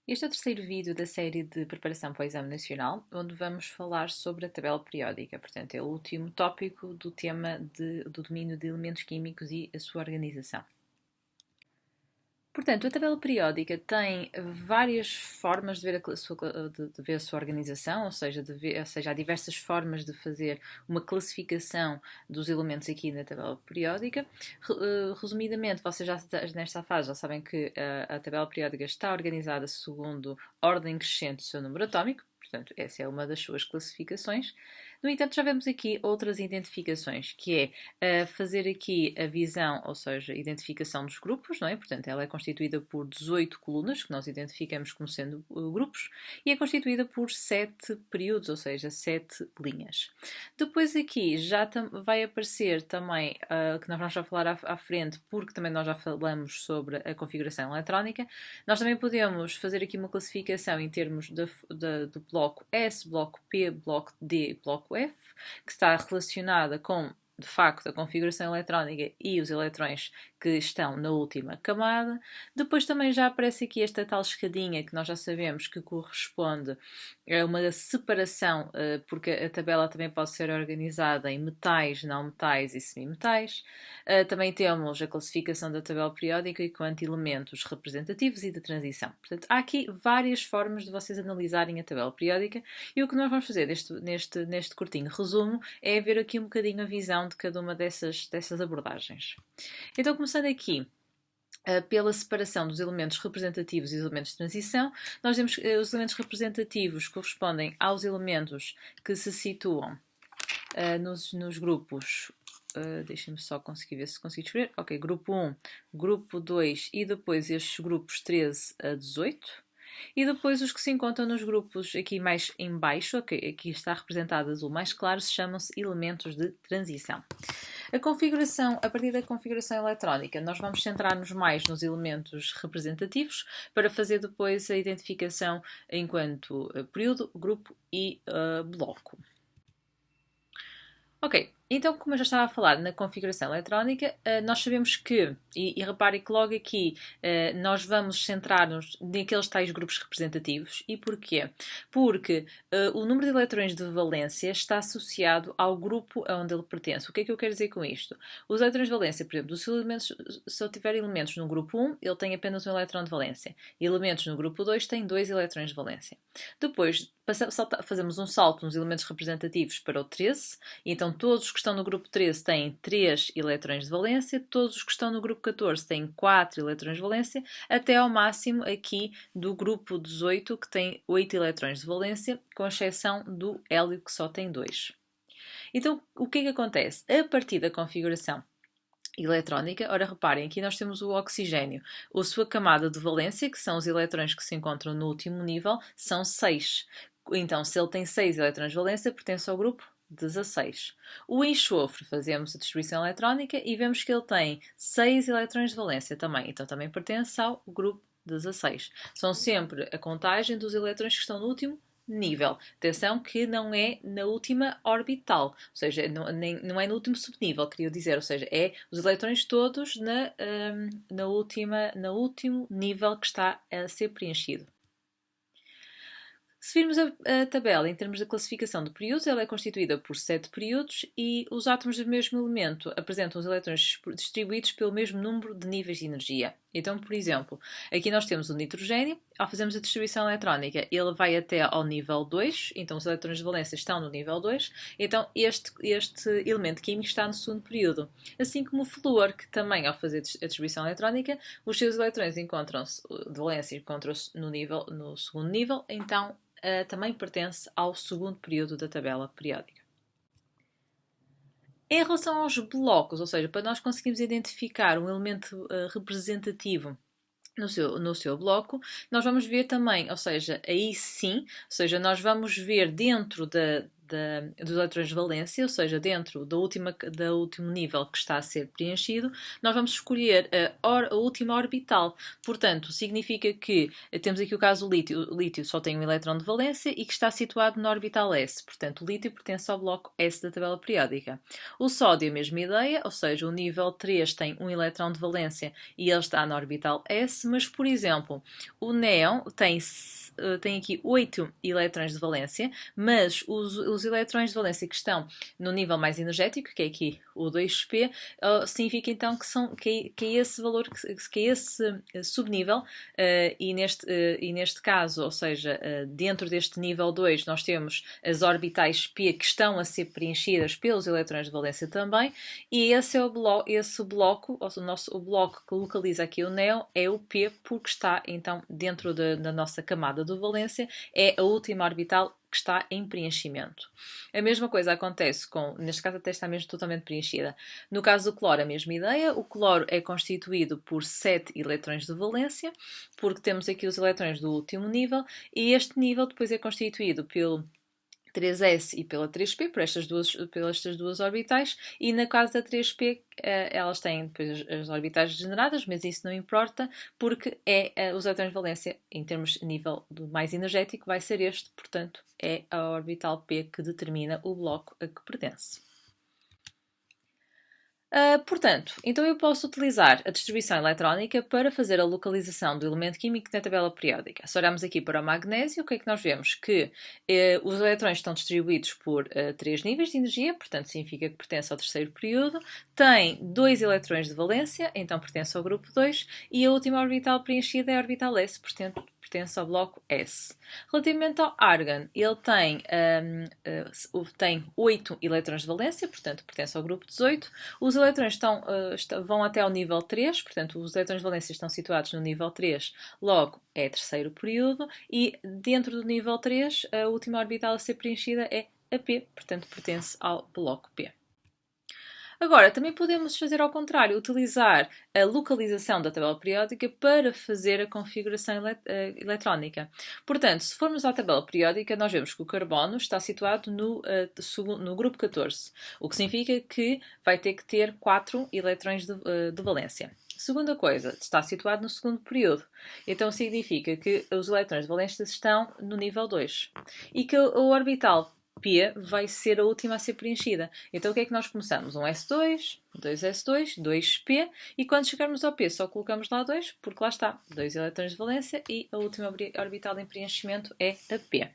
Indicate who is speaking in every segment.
Speaker 1: Este é o terceiro vídeo da série de preparação para o Exame Nacional, onde vamos falar sobre a tabela periódica. Portanto, é o último tópico do tema do domínio de elementos químicos e a sua organização. Portanto, a tabela periódica tem várias formas de ver a sua organização, ou seja, há diversas formas de fazer uma classificação dos elementos aqui na tabela periódica. Resumidamente, vocês já nesta fase já sabem que a tabela periódica está organizada segundo ordem crescente do seu número atómico. Portanto, essa é uma das suas classificações. No entanto, já vemos aqui outras identificações, que é fazer aqui a visão, ou seja, a identificação dos grupos, não é? Portanto, ela é constituída por 18 colunas, que nós identificamos como sendo grupos, e é constituída por 7 períodos, ou seja, 7 linhas. Depois aqui já vai aparecer também, que nós vamos já falar à frente, porque também nós já falamos sobre a configuração eletrónica, nós também podemos fazer aqui uma classificação em termos do bloco S, bloco P, bloco D e bloco F, que está relacionada com, de facto, a configuração eletrónica e os eletrões que estão na última camada. Depois também já aparece aqui esta tal escadinha que nós já sabemos que corresponde a uma separação, porque a tabela também pode ser organizada em metais, não metais e semimetais. Também temos a classificação da tabela periódica enquanto elementos representativos e de transição. Portanto, há aqui várias formas de vocês analisarem a tabela periódica e o que nós vamos fazer neste curtinho resumo é ver aqui um bocadinho a visão de cada uma dessas abordagens. Então, começando aqui pela separação dos elementos representativos e dos elementos de transição, nós temos os elementos representativos correspondem aos elementos que se situam nos grupos. Deixem-me só conseguir ver se consigo escrever. Ok, grupo 1, grupo 2 e depois estes grupos 13 a 18. E depois os que se encontram nos grupos aqui mais em baixo, okay, aqui está representado azul mais claro, chamam-se elementos de transição. A partir da configuração eletrónica, nós vamos centrar-nos mais nos elementos representativos para fazer depois a identificação enquanto período, grupo e bloco. Ok, então, como eu já estava a falar na configuração eletrónica, nós sabemos que, e reparem que logo aqui nós vamos centrar-nos naqueles tais grupos representativos. E porquê? Porque o número de eletrões de valência está associado ao grupo a onde ele pertence. O que é que eu quero dizer com isto? Os eletrões de valência, por exemplo, se eu tiver elementos no grupo 1, ele tem apenas um eletrão de valência. E elementos no grupo 2 têm 2 eletrões de valência. Depois, fazemos um salto nos elementos representativos para o 13, e então todos os que estão no grupo 13 têm 3 eletrões de valência, todos os que estão no grupo 14 têm 4 eletrões de valência, até ao máximo aqui do grupo 18 que tem 8 eletrões de valência, com exceção do hélio que só tem 2. Então, o que é que acontece? A partir da configuração eletrónica, ora reparem, aqui nós temos o oxigênio. A sua camada de valência, que são os eletrões que se encontram no último nível, são 6. Então, se ele tem 6 eletrões de valência, pertence ao grupo 16. O enxofre, fazemos a distribuição eletrónica e vemos que ele tem 6 eletrões de valência também, então também pertence ao grupo 16. São sempre a contagem dos eletrões que estão no último nível. Atenção que não é na última orbital, ou seja, não é no último subnível, queria dizer, ou seja, é os eletrões todos no último nível que está a ser preenchido. Se virmos a tabela em termos de classificação de períodos, ela é constituída por 7 períodos e os átomos do mesmo elemento apresentam os eletrões distribuídos pelo mesmo número de níveis de energia. Então, por exemplo, aqui nós temos o nitrogênio, ao fazermos a distribuição eletrónica, ele vai até ao nível 2, então os eletrões de valência estão no nível 2, então este elemento químico está no segundo período. Assim como o flúor, que também, ao fazer a distribuição eletrónica, os seus eletrões de valência encontram-se no segundo nível, então também pertence ao segundo período da tabela periódica. Em relação aos blocos, ou seja, para nós conseguirmos identificar um elemento representativo no seu bloco, nós vamos ver também, ou seja, aí sim, ou seja, nós vamos ver dentro dos eletrões de valência, ou seja, dentro do último nível que está a ser preenchido, nós vamos escolher a última orbital. Portanto, significa que temos aqui o caso do lítio. O lítio só tem um elétron de valência e que está situado na orbital S. Portanto, o lítio pertence ao bloco S da tabela periódica. O sódio, a mesma ideia, ou seja, o nível 3 tem um elétron de valência e ele está na orbital S, mas, por exemplo, o néon tem aqui 8 elétrons de valência, mas os elétrons de valência que estão no nível mais energético, que é aqui o 2p, significa então que é esse valor, que é esse subnível, e neste caso, ou seja, dentro deste nível 2, nós temos as orbitais p que estão a ser preenchidas pelos elétrons de valência também, e esse bloco, o bloco que localiza aqui o néon é o p, porque está então dentro da nossa camada de valência, é a última orbital que está em preenchimento. A mesma coisa acontece neste caso até está mesmo totalmente preenchida. No caso do cloro, a mesma ideia. O cloro é constituído por 7 elétrons de valência, porque temos aqui os elétrons do último nível, e este nível depois é constituído pelo 3s e pela 3p, pelas estas duas orbitais, e na caso da 3p elas têm depois as orbitais degeneradas, mas isso não importa, porque os elétrons de valência, em termos de nível mais energético, vai ser este, portanto é a orbital p que determina o bloco a que pertence. Portanto, então eu posso utilizar a distribuição eletrónica para fazer a localização do elemento químico na tabela periódica. Se olharmos aqui para o magnésio, o que é que nós vemos? Que os eletrões estão distribuídos por 3 níveis de energia, portanto significa que pertence ao terceiro período, tem 2 eletrões de valência, então pertence ao grupo 2, e a última orbital preenchida é a orbital S, portanto pertence ao bloco S. Relativamente ao argon, ele tem 8 elétrons de valência, portanto pertence ao grupo 18. Os elétrons vão até ao nível 3, portanto os elétrons de valência estão situados no nível 3, logo é terceiro período, e dentro do nível 3 a última orbital a ser preenchida é a P, portanto pertence ao bloco P. Agora, também podemos fazer ao contrário, utilizar a localização da tabela periódica para fazer a configuração eletrónica. Portanto, se formos à tabela periódica, nós vemos que o carbono está situado no grupo 14, o que significa que vai ter que ter 4 elétrons de valência. Segunda coisa, está situado no segundo período, então significa que os elétrons de valência estão no nível 2 e que a orbital P vai ser a última a ser preenchida. Então o que é que nós começamos? Um S2, 2S2, 2P, e quando chegarmos ao P só colocamos lá 2, porque lá está, 2 elétrons de valência e a última orbital em preenchimento é a P.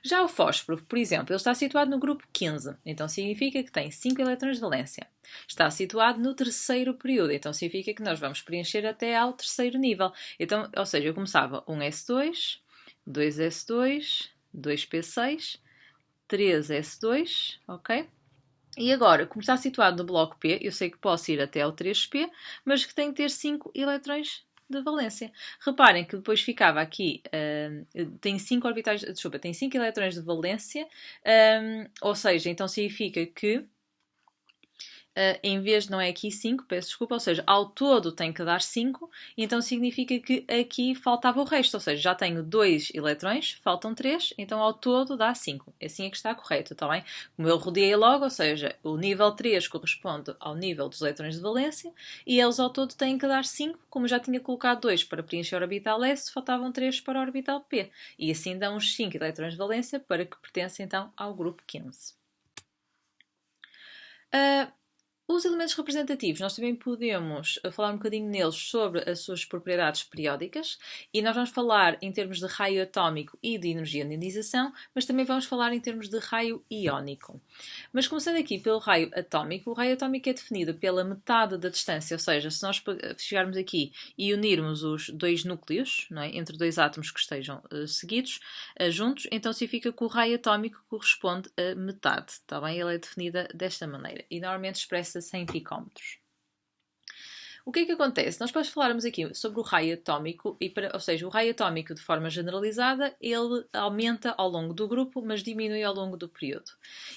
Speaker 1: Já o fósforo, por exemplo, ele está situado no grupo 15, então significa que tem 5 elétrons de valência. Está situado no terceiro período, então significa que nós vamos preencher até ao terceiro nível. Então, ou seja, eu começava um S2, 2S2, 2P6, 3S2, ok? E agora, como está situado no bloco P, eu sei que posso ir até ao 3P, mas que tem que ter 5 elétrons de valência. Reparem que depois ficava aqui, tem 5 orbitais, desculpa, tem 5 elétrons de valência, ou seja, então significa que em vez de não é aqui 5, peço desculpa, ou seja, ao todo tem que dar 5, então significa que aqui faltava o resto, ou seja, já tenho 2 eletrões, faltam 3, então ao todo dá 5. Assim é que está correto, está bem? Como eu rodeei logo, ou seja, o nível 3 corresponde ao nível dos eletrões de valência e eles ao todo têm que dar 5, como já tinha colocado 2 para preencher a orbital S, faltavam 3 para a orbital P, e assim dão os 5 eletrões de valência para que pertencem então ao grupo 15. Os elementos representativos, nós também podemos falar um bocadinho neles sobre as suas propriedades periódicas e nós vamos falar em termos de raio atómico e de energia de ionização, mas também vamos falar em termos de raio iónico. Mas começando aqui pelo raio atómico, o raio atómico é definido pela metade da distância, ou seja, se nós chegarmos aqui e unirmos os dois núcleos, não é, entre dois átomos que estejam seguidos, juntos, então significa que o raio atómico corresponde a metade, está bem? Ele é definida desta maneira e normalmente expressa-se em picómetros. O que é que acontece? Nós depois falarmos aqui sobre o raio atómico, ou seja, o raio atómico de forma generalizada, ele aumenta ao longo do grupo, mas diminui ao longo do período.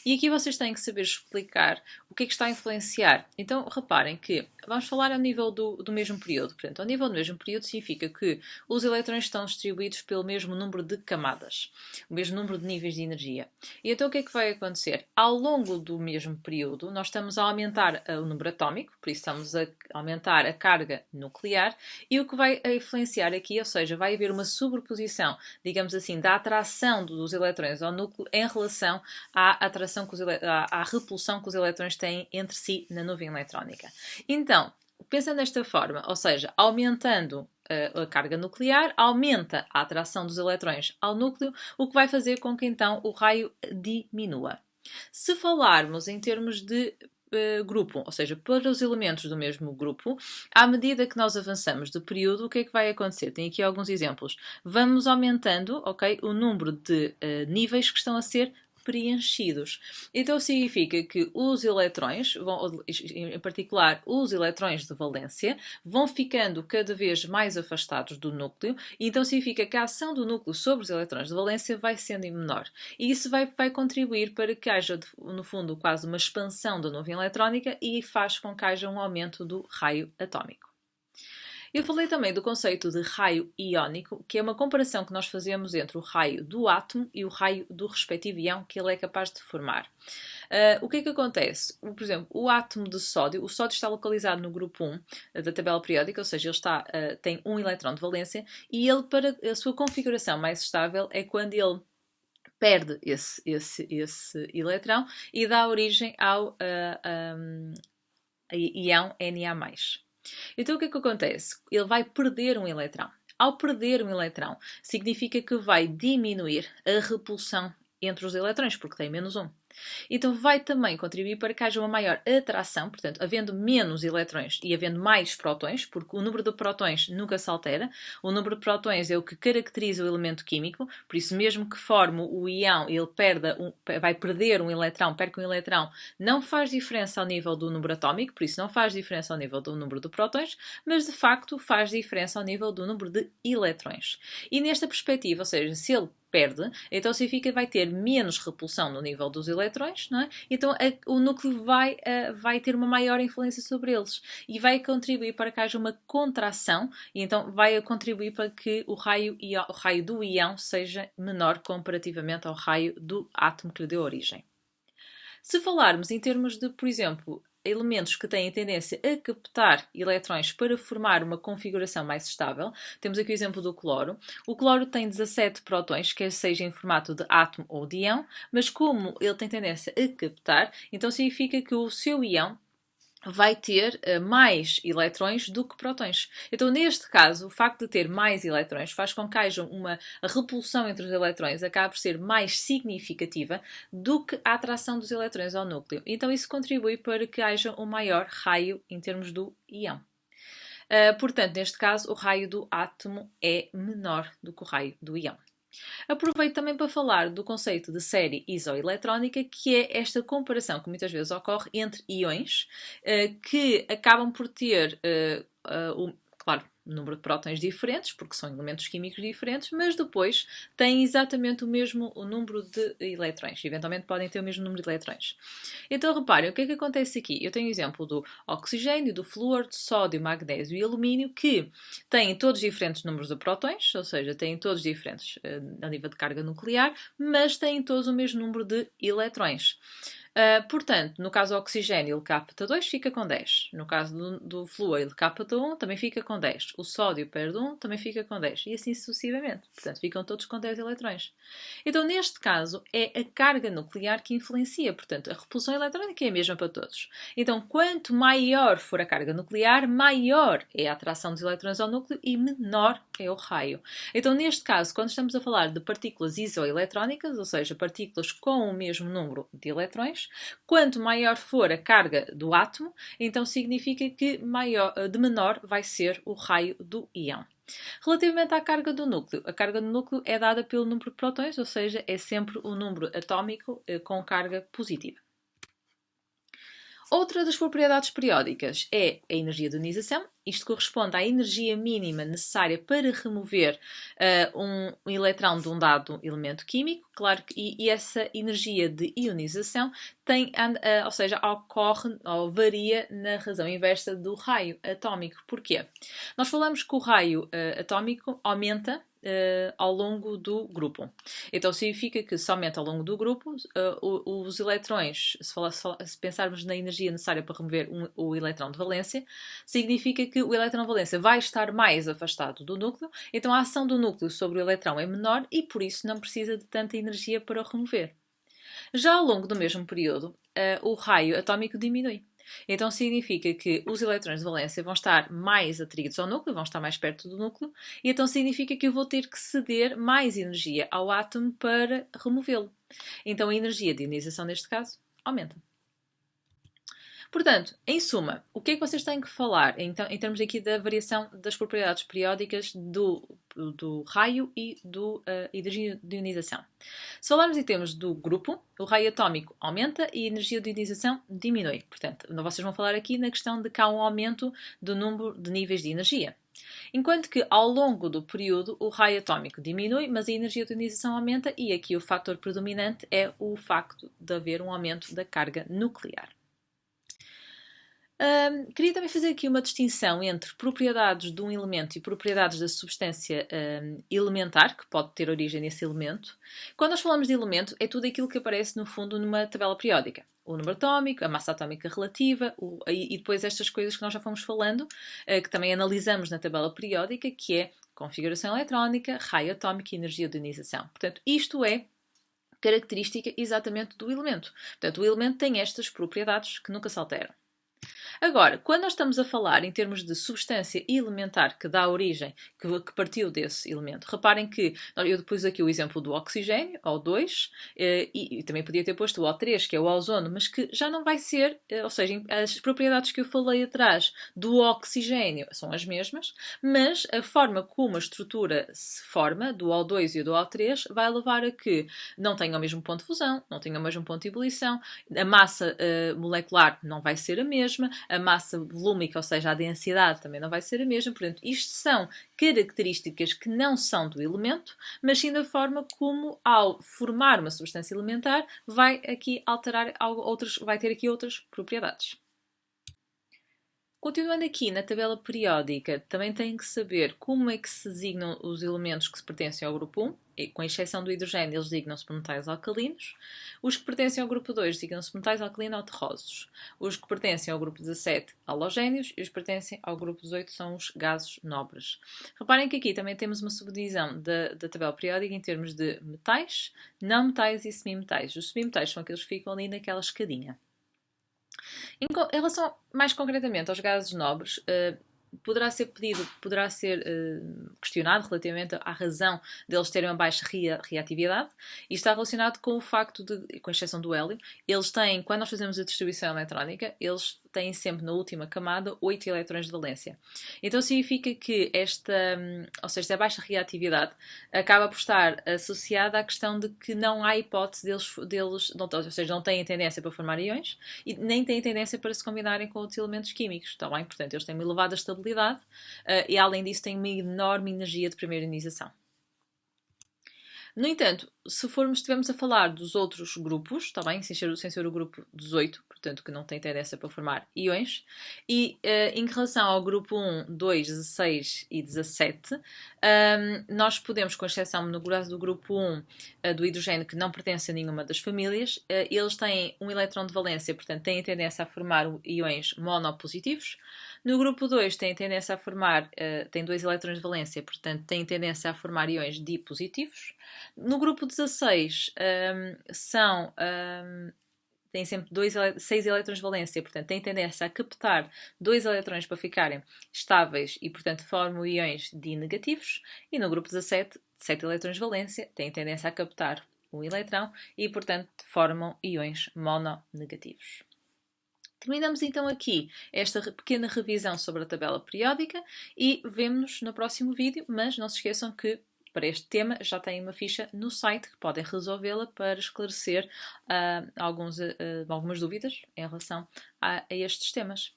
Speaker 1: E aqui vocês têm que saber explicar o que é que está a influenciar. Então, reparem que vamos falar ao nível do mesmo período. Portanto, ao nível do mesmo período significa que os elétrons estão distribuídos pelo mesmo número de camadas, o mesmo número de níveis de energia. E então o que é que vai acontecer? Ao longo do mesmo período, nós estamos a aumentar o número atómico, por isso estamos a aumentar a carga nuclear, e o que vai influenciar aqui, ou seja, vai haver uma sobreposição, digamos assim, da atração dos elétrons ao núcleo em relação à atração à repulsão que os elétrons têm entre si na nuvem eletrónica. Então, pensando desta forma, ou seja, aumentando a carga nuclear, aumenta a atração dos elétrons ao núcleo, o que vai fazer com que então o raio diminua. Se falarmos em termos de grupo, ou seja, para os elementos do mesmo grupo, à medida que nós avançamos de período, o que é que vai acontecer? Tem aqui alguns exemplos. Vamos aumentando, ok, o número de níveis que estão a ser preenchidos. Então significa que os eletrões, em particular os eletrões de valência, vão ficando cada vez mais afastados do núcleo, e então significa que a ação do núcleo sobre os eletrões de valência vai sendo menor. E isso vai contribuir para que haja, no fundo, quase uma expansão da nuvem eletrónica e faz com que haja um aumento do raio atómico. Eu falei também do conceito de raio iónico, que é uma comparação que nós fazemos entre o raio do átomo e o raio do respectivo íon que ele é capaz de formar. O que é que acontece? Por exemplo, o átomo de sódio, o sódio está localizado no grupo 1 da tabela periódica, ou seja, ele tem um elétron de valência, e ele, para a sua configuração mais estável, é quando ele perde esse elétron e dá origem ao íon Na+. Então o que é que acontece? Ele vai perder um elétron. Ao perder um elétron, significa que vai diminuir a repulsão entre os elétrons, porque tem menos um. Então vai também contribuir para que haja uma maior atração, portanto, havendo menos elétrons e havendo mais prótons, porque o número de prótons nunca se altera. O número de prótons é o que caracteriza o elemento químico, por isso mesmo que forme o íon, ele vai perder um elétron, perca um elétron, não faz diferença ao nível do número atômico, por isso não faz diferença ao nível do número de prótons, mas de facto faz diferença ao nível do número de elétrons. E nesta perspectiva, ou seja, se ele perde, então significa que vai ter menos repulsão no nível dos elétrons, não é? Então o núcleo vai ter uma maior influência sobre eles e vai contribuir para que haja uma contração, e então vai contribuir para que o raio do íon seja menor comparativamente ao raio do átomo que lhe deu origem. Se falarmos em termos de, por exemplo, elementos que têm tendência a captar elétrons para formar uma configuração mais estável, temos aqui o exemplo do cloro. O cloro tem 17 prótons, quer seja em formato de átomo ou de íon, mas como ele tem tendência a captar, então significa que o seu íon vai ter mais elétrons do que prótons. Então, neste caso, o facto de ter mais elétrons faz com que haja a repulsão entre os elétrons acabe por ser mais significativa do que a atração dos elétrons ao núcleo. Então, isso contribui para que haja um maior raio em termos do íon. Portanto, neste caso, o raio do átomo é menor do que o raio do íon. Aproveito também para falar do conceito de série isoeletrónica, que é esta comparação que muitas vezes ocorre entre íons que acabam por ter, claro, um número de prótons diferentes, porque são elementos químicos diferentes, mas depois têm exatamente o número de elétrons. Eventualmente podem ter o mesmo número de elétrons. Então, reparem, o que é que acontece aqui? Eu tenho o exemplo do oxigênio, do flúor, de sódio, magnésio e alumínio, que têm todos diferentes números de prótons, ou seja, têm todos diferentes a nível de carga nuclear, mas têm todos o mesmo número de elétrons. Portanto, no caso do oxigênio, ele capta 2, fica com 10. No caso do flúor, ele capta 1, também fica com 10. O sódio perde 1, também fica com 10. E assim sucessivamente. Portanto, ficam todos com 10 eletrões. Então, neste caso, é a carga nuclear que influencia. Portanto, a repulsão eletrónica é a mesma para todos. Então, quanto maior for a carga nuclear, maior é a atração dos elétrons ao núcleo e menor é o raio. Então, neste caso, quando estamos a falar de partículas isoeletrónicas, ou seja, partículas com o mesmo número de elétrons, quanto maior for a carga do átomo, então significa que de menor vai ser o raio do íon. Relativamente à carga do núcleo, a carga do núcleo é dada pelo número de prótons, ou seja, é sempre o número atómico com carga positiva. Outra das propriedades periódicas é a energia de ionização. Isto corresponde à energia mínima necessária para remover um eletrão de um dado elemento químico. Claro que e essa energia de ionização tem, ou seja, ocorre ou varia na razão inversa do raio atómico. Porquê? Nós falamos que o raio atómico aumenta ao longo do grupo. Então significa que se aumenta ao longo do grupo, os eletrões, se pensarmos na energia necessária para remover o eletrão de valência, significa que o eletrão de valência vai estar mais afastado do núcleo, então a ação do núcleo sobre o eletrão é menor e por isso não precisa de tanta energia para o remover. Já ao longo do mesmo período, o raio atómico diminui. Então significa que os eletrões de valência vão estar mais atraídos ao núcleo, vão estar mais perto do núcleo, e então significa que eu vou ter que ceder mais energia ao átomo para removê-lo. Então a energia de ionização, neste caso, aumenta. Portanto, em suma, o que é que vocês têm que falar então, em termos aqui da variação das propriedades periódicas do raio e da ionização? Se falarmos em termos do grupo, o raio atómico aumenta e a energia de ionização diminui. Portanto, vocês vão falar aqui na questão de que há um aumento do número de níveis de energia. Enquanto que ao longo do período o raio atómico diminui, mas a energia de ionização aumenta e aqui o fator predominante é o facto de haver um aumento da carga nuclear. Queria também fazer aqui uma distinção entre propriedades de um elemento e propriedades da substância elementar, que pode ter origem nesse elemento. Quando nós falamos de elemento, é tudo aquilo que aparece no fundo numa tabela periódica. O número atómico, a massa atómica relativa e depois estas coisas que nós já fomos falando, que também analisamos na tabela periódica, que é configuração eletrónica, raio atómico e energia de ionização. Portanto, isto é característica exatamente do elemento. Portanto, o elemento tem estas propriedades que nunca se alteram. Agora, quando nós estamos a falar em termos de substância elementar que dá origem, que partiu desse elemento, reparem que eu depois aqui o exemplo do oxigênio, O2, e também podia ter posto o O3, que é o ozono, mas que já não vai ser, ou seja, as propriedades que eu falei atrás do oxigênio são as mesmas, mas a forma como a estrutura se forma, do O2 e do O3, vai levar a que não tenham o mesmo ponto de fusão, não tenham o mesmo ponto de ebulição, a massa molecular não vai ser a mesma, a massa volúmica, ou seja, a densidade também não vai ser a mesma. Portanto, isto são características que não são do elemento, mas sim da forma como, ao formar uma substância elementar, vai aqui alterar vai ter aqui outras propriedades. Continuando aqui na tabela periódica, também têm que saber como é que se designam os elementos que se pertencem ao grupo 1, e, com exceção do hidrogênio, eles designam-se por metais alcalinos. Os que pertencem ao grupo 2 designam-se por metais alcalino ou terrosos. Os que pertencem ao grupo 17, halogénios, e os que pertencem ao grupo 18 são os gases nobres. Reparem que aqui também temos uma subdivisão da tabela periódica em termos de metais, não metais e semimetais. Os semimetais são aqueles que ficam ali naquela escadinha. Em relação mais concretamente aos gases nobres, poderá ser questionado relativamente à razão deles terem uma baixa reatividade e está relacionado com o facto de, com exceção do hélio, eles têm, quando nós fazemos a distribuição eletrónica, eles têm sempre na última camada 8 eletrões de valência. Então significa que ou seja, a baixa reatividade acaba por estar associada à questão de que não há hipótese deles ou seja, não têm tendência para formar íons e nem têm tendência para se combinarem com outros elementos químicos, está bem? Portanto, eles têm uma elevada estabilidade e além disso têm uma enorme energia de primeira ionização. No entanto, se estivermos a falar dos outros grupos, está bem? Sem ser o grupo 18, portanto, que não tem tendência para formar íons, e em relação ao grupo 1, 2, 16 e 17, nós podemos, com exceção no caso do grupo 1 do hidrogênio, que não pertence a nenhuma das famílias, eles têm um eletrão de valência, portanto, têm tendência a formar íons monopositivos. No grupo 2 têm tendência a formar, tem 2 eletrões de valência, portanto, têm tendência a formar íons dipositivos. No grupo 16 têm sempre 6 eletrões de valência, portanto têm tendência a captar 2 eletrões para ficarem estáveis e, portanto, formam íons dinegativos. E no grupo 17, 7 eletrões de valência, têm tendência a captar um eletrão e, portanto, formam íons mononegativos. Terminamos então aqui esta pequena revisão sobre a tabela periódica e vemo-nos no próximo vídeo, mas não se esqueçam que para este tema, já têm uma ficha no site que podem resolvê-la para esclarecer algumas dúvidas em relação a estes temas.